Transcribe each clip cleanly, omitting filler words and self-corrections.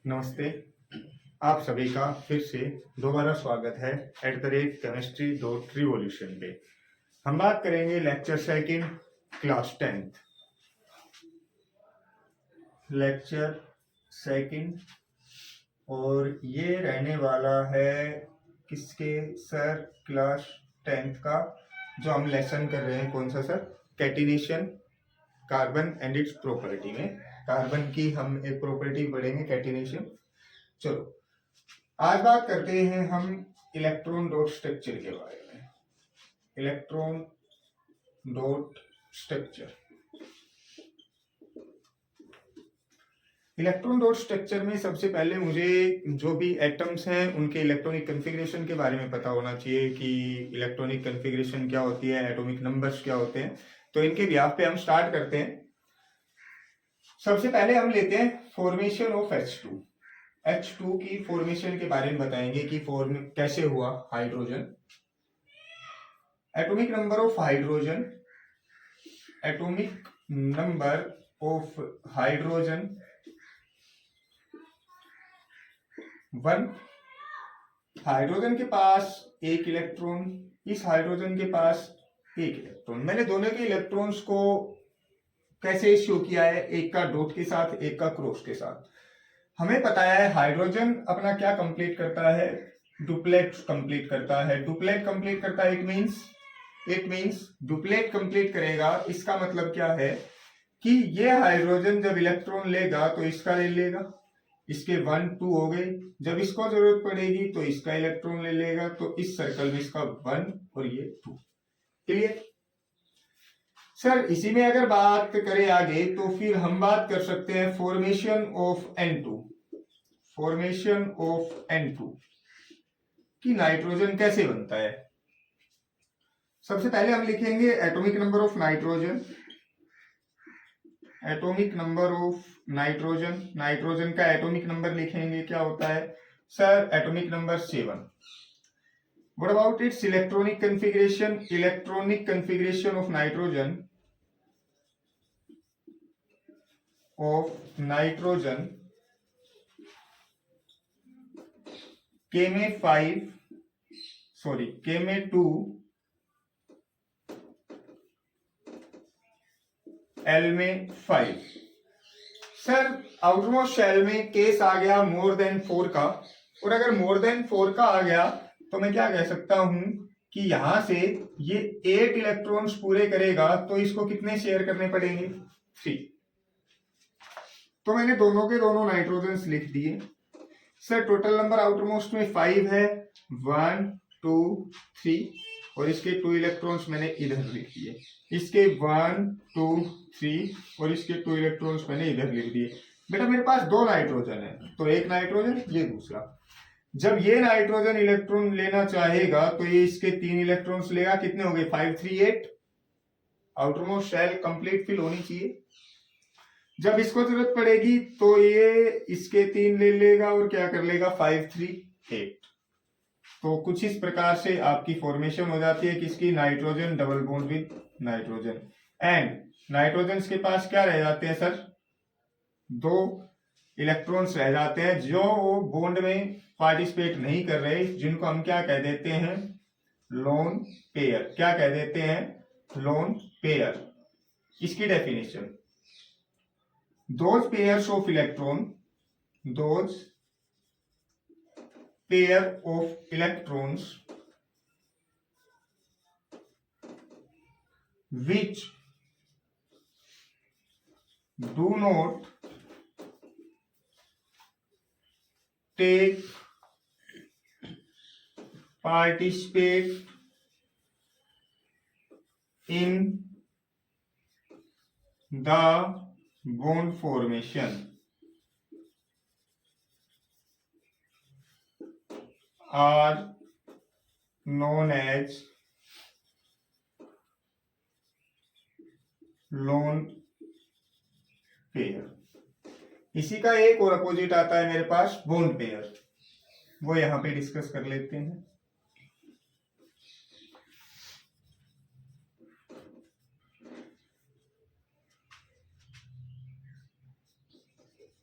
नमस्ते। आप सभी का फिर से दोबारा स्वागत है @chemistry.revolution पे। हम बात करेंगे lecture second, class 10th। Lecture second और ये रहने वाला है किसके सर? क्लास 10th का जो हम लेसन कर रहे हैं। कौन सा sir? Catenation carbon and it's property में कार्बन की हम एक प्रॉपर्टी पढ़ेंगे, कैटिनेशन। चलो आज बात करते हैं हम इलेक्ट्रॉन डॉट स्ट्रक्चर के बारे में। Electron dot structure. Electron dot structure में सबसे पहले मुझे जो भी एटम्स हैं उनके इलेक्ट्रॉनिक कन्फिग्रेशन के बारे में पता होना चाहिए कि इलेक्ट्रॉनिक कन्फिग्रेशन क्या होती है, एटॉमिक नंबर्स क्या होते हैं। तो इनके बिहाफ पे हम स्टार्ट करते हैं। सबसे पहले हम लेते हैं फॉर्मेशन ऑफ H2। H2 की फॉर्मेशन के बारे में बताएंगे कि फॉर्म कैसे हुआ hydrogen. Atomic number of hydrogen. Atomic number of hydrogen 1। Hydrogen के पास एक इलेक्ट्रॉन, इस हाइड्रोजन के पास एक इलेक्ट्रॉन। मैंने दोनों के इलेक्ट्रॉन्स को कैसे शो किया है? एक का डॉट के साथ, एक का क्रॉस के साथ। हमें पता है हाइड्रोजन अपना क्या कंप्लीट करता है? डुप्लेट कंप्लीट करता है। डुप्लेट कंप्लीट करता है, इट मींस डुप्लेट कंप्लीट करेगा। इसका मतलब क्या है कि ये हाइड्रोजन जब इलेक्ट्रॉन लेगा तो इसका ले लेगा, इसके 1 2 हो गए। जब इसको जरूरत पड़ेगी तो इसका इलेक्ट्रॉन ले लेगा, तो इस सर्कल में इसका 1 और ये 2। Clear sir? इसी में अगर बात करें आगे तो फिर हम बात कर सकते हैं formation of N2। Formation of N2 कि नाइट्रोजन कैसे बनता है। सबसे पहले हम लिखेंगे atomic number of nitrogen. Atomic number of nitrogen, nitrogen का एटॉमिक नंबर लिखेंगे, क्या होता है sir? Atomic number 7। What about it's electronic configuration? Electronic configuration of nitrogen K में 5, सॉरी K में 2, L में 5। सर आउटरमोस्ट शेल में केस आ गया मोर देन 4 का, और अगर मोर देन 4 का आ गया तो मैं क्या कह सकता हूं कि यहां से ये 8 इलेक्ट्रॉन्स पूरे करेगा, तो इसको कितने शेयर करने पड़ेंगे? 3। तो मैंने दोनों के दोनों नाइट्रोजन लिख दिए। सर टोटल नंबर आउटरमोस्ट में 5 है, 1 2 3, और इसके 2 इलेक्ट्रॉन्स मैंने इधर लिख दिए। इसके 1 2 3 और इसके 2 इलेक्ट्रॉन्स मैंने इधर लिख दिए। बेटा मेरे पास 2 नाइट्रोजन है, तो एक नाइट्रोजन, ये दूसरा। जब ये नाइट्रोजन इलेक्ट्रॉन लेना चाहेगा तो ये इसके 3 इलेक्ट्रॉन्स लेगा। कितने हो गए? 5 3 8। आउटरमोस्ट शेल कंप्लीट फिल होनी चाहिए। जब इसको जरूरत पड़ेगी तो ये इसके 3 ले लेगा और क्या कर लेगा? 5 3 8। तो कुछ इस प्रकार से आपकी फॉर्मेशन हो जाती है किसकी? Nitrogen double bond with nitrogen. And nitrogen के पास क्या रह जाते हैं सर? 2 इलेक्ट्रॉन्स रह जाते हैं जो बॉन्ड में पार्टिसिपेट नहीं कर रहे, जिनको हम क्या कह देते हैं? Lone pair. क्या कह देते हैं? Lone pair. इसकी definition, those pairs of electron, those pair of electrons which do not take participate in the bond formation are known as lone pair। इसी का एक और अपोजिट आता है मेरे पास, बॉन्ड पेयर। वो यहां पे डिस्कस कर लेते हैं।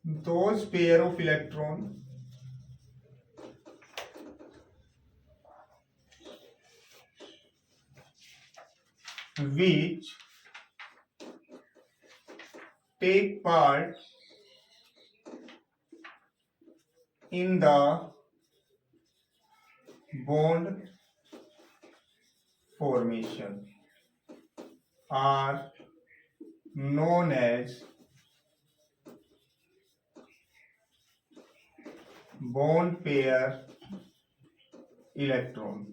those pair of electron which take part in the bond formation are known as bond pair electron.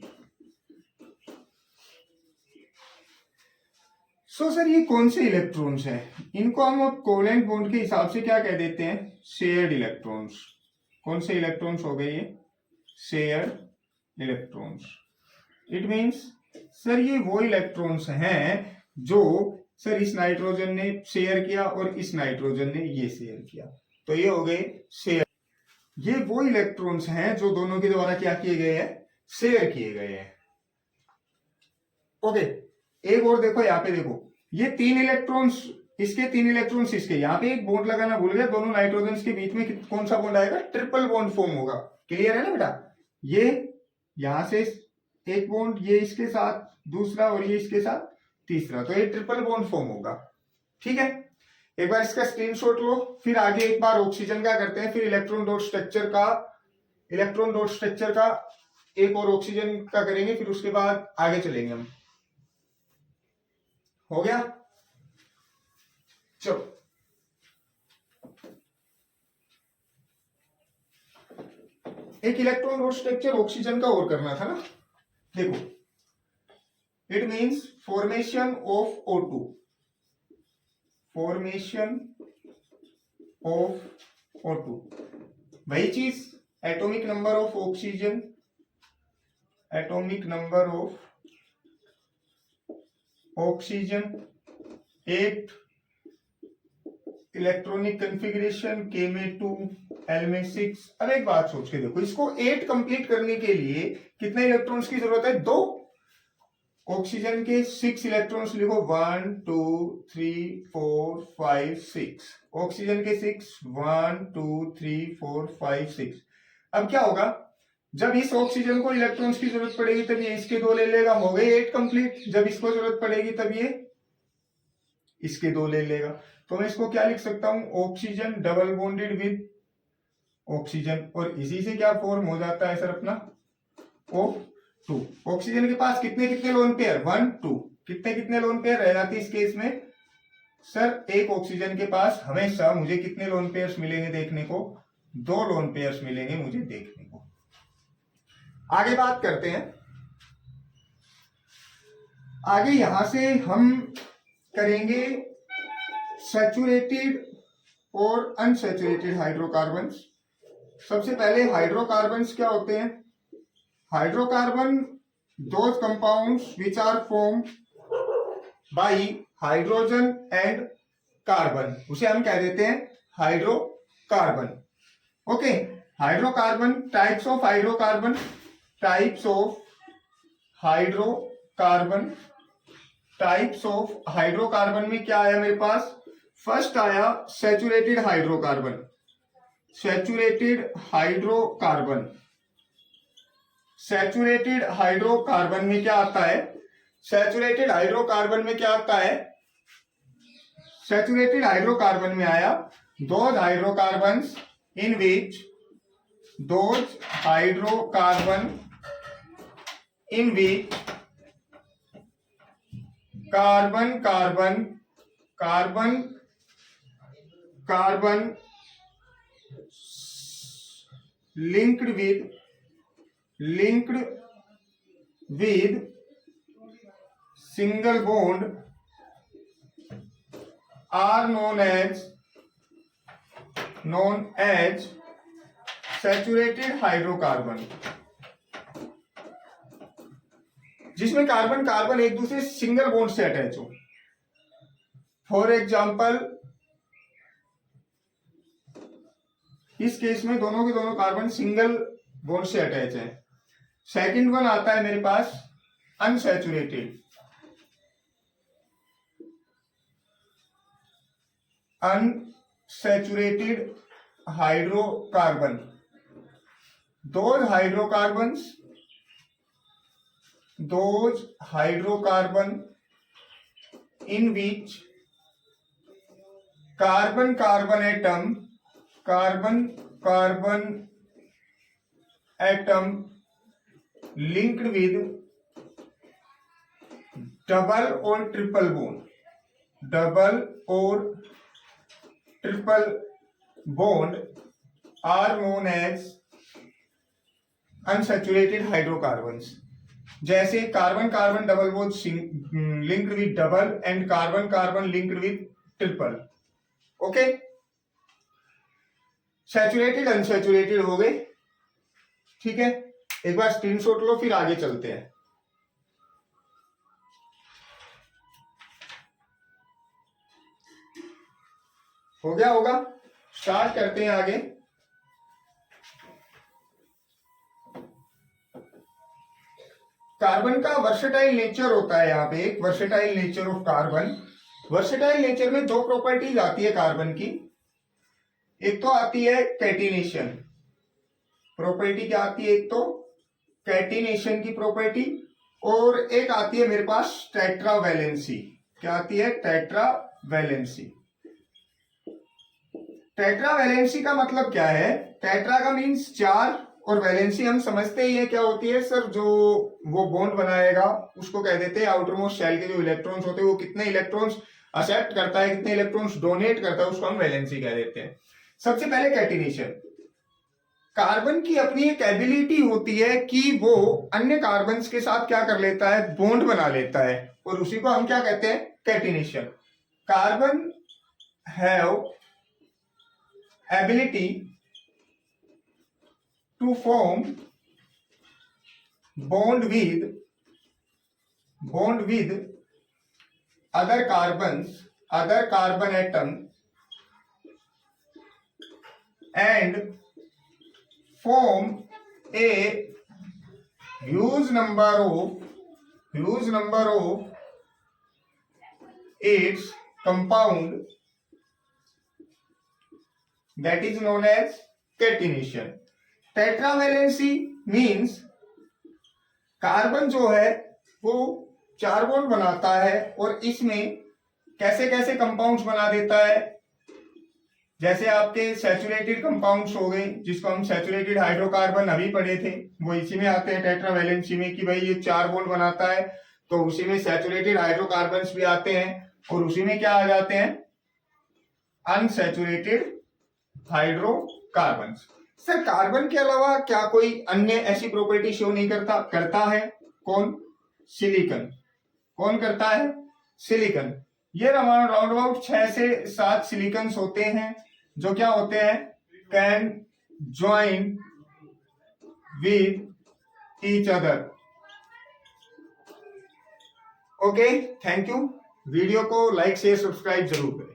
Sir ये कौन से इलेक्ट्रॉन्स हैं? इनको हम कोवेलेंट बॉन्ड के हिसाब से क्या कह देते हैं? Shared electrons. कौन से इलेक्ट्रॉन्स हो गए ये? Shared electrons. It means sir ये वो इलेक्ट्रॉन्स हैं जो सर इस नाइट्रोजन ने शेयर किया और इस नाइट्रोजन ने ये शेयर किया, तो ये हो गए शेयर। ये वो इलेक्ट्रॉन्स हैं जो दोनों के द्वारा क्या किए गए हैं? शेयर किए गए हैं। ओके, एक और देखो, यहाँ पे देखो, ये 3 इलेक्ट्रॉन्स इसके, 3 इलेक्ट्रॉन्स इसके, यहाँ पे एक बॉन्ड लगाना भूल गया। दोनों नाइट्रोजन के बीच में कौन सा बॉन्ड आएगा? ट्रिपल बॉन्ड फॉर्म होगा। क्लियर है ना बेटा? ये यहां से एक बॉन्ड, ये इसके साथ दूसरा, और ये इसके साथ तीसरा, तो ये ट्रिपल बॉन्ड फॉर्म होगा। ठीक है, एक बार इसका स्क्रीनशॉट लो। फिर आगे एक बार ऑक्सीजन का करते हैं, फिर इलेक्ट्रॉन डॉट स्ट्रक्चर का एक और ऑक्सीजन का करेंगे, फिर उसके बाद आगे चलेंगे हम। हो गया? चलो, एक इलेक्ट्रॉन डॉट स्ट्रक्चर ऑक्सीजन का और करना था ना। देखो, it means formation of O2, formation of O2, वही चीज, atomic number of oxygen, atomic number of oxygen, 8 electronic configuration, K में 2, L में 6। अब एक बात सोच के देखो, इसको 8 कंप्लीट करने के लिए कितने इलेक्ट्रॉन्स की जरूरत है? 2। ऑक्सीजन के 6 इलेक्ट्रॉन्स लिखो, 1 2 3 4 5 6। ऑक्सीजन के 6, 1 2 3 4 5 6। अब क्या होगा? जब इस ऑक्सीजन को इलेक्ट्रॉन्स की जरूरत पड़ेगी तब ये इसके 2 ले लेगा, हो गए 8 कंप्लीट। जब इसको जरूरत पड़ेगी तब ये इसके 2 ले लेगा। तो मैं इसको क्या लिख सकता हूं? Oxygen double bonded with oxygen, और इसी से क्या फॉर्म हो जाता है सर अपना? O2। ऑक्सीजन के पास कितने कितने लोन पेयर? 1 2। कितने कितने लोन पेयर रह जाती है इस केस में? सर एक ऑक्सीजन के पास हमेशा मुझे कितने लोन पेयर्स मिलेंगे देखने को? 2 लोन पेयर्स मिलेंगे मुझे देखने को। आगे बात करते हैं। आगे यहां से हम करेंगे सैचुरेटेड और अनसैचुरेटेड हाइड्रोकार्बन्स। सबसे पहले हाइड्रोकार्बन्स क्या होते हैं? Hydrocarbon those compounds which are form by hydrogen and carbon, उसे हम कह देते हैं hydrocarbon. Okay, hydrocarbon, types of hydrocarbon, types of hydrocarbon, types of hydrocarbon में क्या आया मेरे पास? फर्स्ट आया saturated hydrocarbon. Saturated hydrocarbon, saturated hydrocarbon में क्या आता है? सैचुरेटेड हाइड्रोकार्बन में क्या आता है? सैचुरेटेड हाइड्रोकार्बन में आया those hydrocarbons in which, those hydrocarbon in which carbon carbon carbon carbon linked with single bond are known as saturated hydrocarbon, जिसमें कार्बन कार्बन एक दूसरे सिंगल बॉन्ड से अटैच हो। फॉर एग्जाम्पल, इस केस में दोनों के दोनों कार्बन सिंगल बॉन्ड से अटैच है। सेकंड वन आता है मेरे पास unsaturated. Unsaturated hydrocarbon in which carbon atom linked with double or triple bond are known as unsaturated hydrocarbons. जैसे carbon carbon double bond linked with double and carbon carbon linked with triple. Okay, saturated unsaturated हो गए. ठीक है, एक बार screenshot लो, फिर आगे चलते हैं. हो गया होगा, स्टार्ट करते हैं आगे. कार्बन का वर्सेटाइल नेचर होता है. यहाँ पे एक versatile nature of carbon. Versatile nature में दो प्रॉपर्टीज आती है कार्बन की. एक तो आती है कैटिनेशन प्रॉपर्टी. क्या आती है? एक तो कैटिनेशन की प्रॉपर्टी, और एक आती है मेरे पास टेट्रावैलेंसी. क्या आती है? टेट्रावैलेंसी. टेट्रावैलेंसी का मतलब क्या है? टेट्रा का मीन्स चार, और वैलेंसी हम समझते ही है क्या होती है सर. जो वो बॉन्ड बनाएगा उसको कह देते हैं आउटर मोस्ट शेल के जो इलेक्ट्रॉन्स होते हैं वो कितने इलेक्ट्रॉन्स एक्सेप्ट करता है, कितने इलेक्ट्रॉन्स डोनेट करता है, उसको हम वैलेंसी कह देते हैं. सबसे पहले कैटिनेशन. कार्बन की अपनी एक एबिलिटी होती है कि वो अन्य कार्बन्स के साथ क्या कर लेता है? बॉन्ड बना लेता है, और उसी को हम क्या कहते हैं? Catenation. Carbon have ability to form bond with other carbon atom and form a huge number of its compound, that is known as catenation. Tetravalency means carbon जो है वो चार बॉन्ड बनाता है, और इसमें कैसे कैसे कंपाउंड्स बना देता है. जैसे आपके सैचुरेटेड कंपाउंड्स हो गए, जिसको हम सैचुरेटेड हाइड्रोकार्बन अभी पढ़े थे, वो इसी में आते हैं टेट्रावैलेंसी में, कि भाई ये चार बॉन्ड बनाता है, तो उसी में सैचुरेटेड हाइड्रोकार्बन्स भी आते हैं, और उसी में क्या आ जाते हैं? Unsaturated hydrocarbons. सर कार्बन के अलावा क्या कोई अन्य ऐसी प्रॉपर्टी शो नहीं करता है? कौन? सिलिकॉन. कौन करता है? सिलिकॉन. ये राउंड अबाउट 6 से 7 सिलिकॉन्स होते हैं, जो क्या होते हैं? Can join with each other. Okay, thank you. Video को लाइक शेयर सब्सक्राइब जरूर करें.